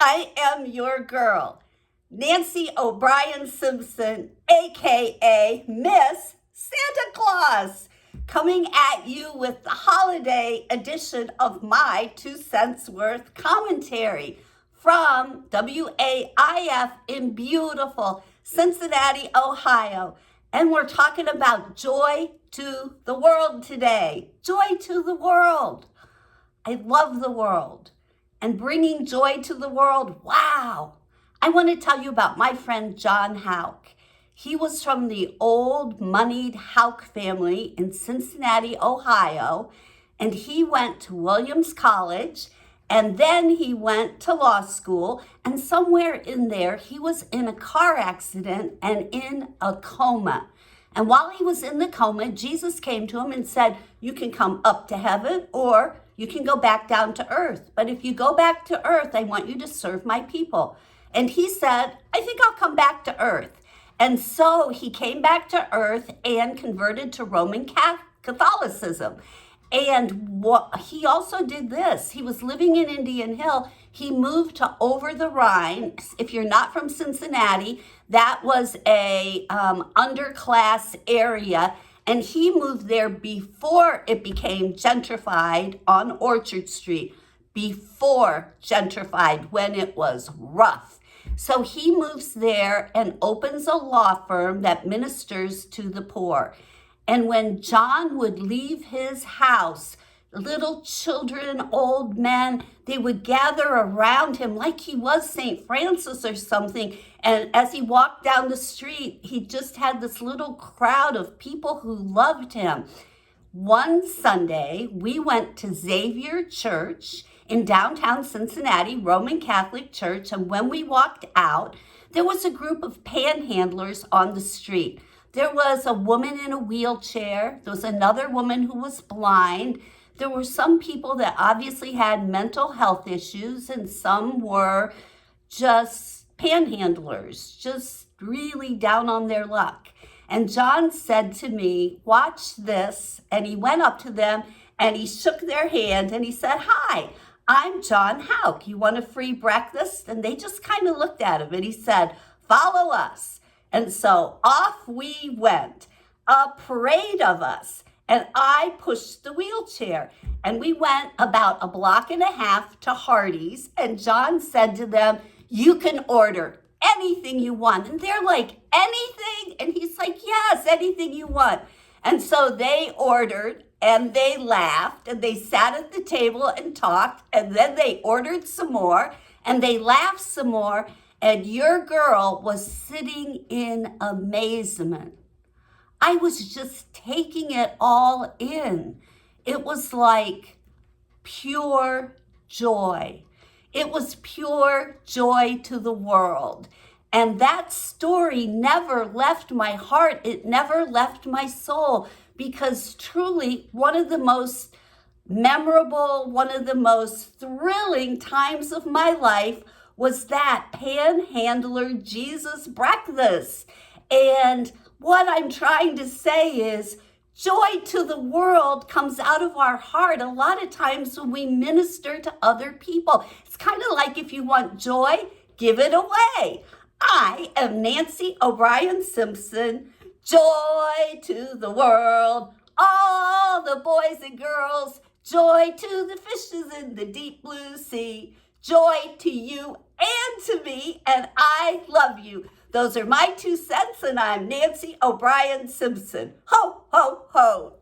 I am your girl, Nancy O'Brien Simpson, aka Miss Santa Claus, coming at you with the holiday edition of my 2 cents worth commentary from WAIF in beautiful Cincinnati, Ohio. And we're talking about joy to the world today. Joy to the world. I love the world. And bringing joy to the world, wow. I want to tell you about my friend John Houck. He was from the old moneyed Houck family in Cincinnati, Ohio, and he went to Williams College, and then he went to law school, and somewhere in there, he was in a car accident and in a coma. And while he was in the coma, Jesus came to him and said, you can come up to heaven or you can go back down to earth. But if you go back to earth, I want you to serve my people. And he said, I think I'll come back to earth. And so he came back to earth and converted to Roman Catholicism. And he also did this. He was living in Indian Hill. He moved to over the Rhine. If you're not from Cincinnati, that was a underclass area. And he moved there before it became gentrified on Orchard Street, before gentrified, when it was rough. So he moves there and opens a law firm that ministers to the poor. And when John would leave his house, little children, old men, they would gather around him like he was St. Francis or something. And as he walked down the street, he just had this little crowd of people who loved him. One Sunday, we went to Xavier Church in downtown Cincinnati, Roman Catholic Church. And when we walked out, there was a group of panhandlers on the street. There was a woman in a wheelchair. There was another woman who was blind. There were some people that obviously had mental health issues, and some were just panhandlers, just really down on their luck. And John said to me, watch this. And he went up to them and he shook their hand and he said, hi, I'm John Houck. You want a free breakfast? And they just kind of looked at him and he said, follow us. And so off we went, a parade of us. And I pushed the wheelchair. And we went about a block and a half to Hardee's. And John said to them, you can order anything you want. And they're like, anything? And he's like, yes, anything you want. And so they ordered and they laughed and they sat at the table and talked. And then they ordered some more and they laughed some more. And your girl was sitting in amazement. I was just taking it all in. It was like pure joy. It was pure joy to the world. And that story never left my heart. It never left my soul, because truly one of the most memorable, one of the most thrilling times of my life was that panhandler Jesus breakfast. And what I'm trying to say is joy to the world comes out of our heart a lot of times when we minister to other people. It's kind of like if you want joy, give it away. I am Nancy O'Brien Simpson. Joy to the world, all the boys and girls. Joy to the fishes in the deep blue sea. Joy to you and to me, and I love you. Those are my 2 cents, and I'm Nancy O'Brien Simpson. Ho, ho, ho.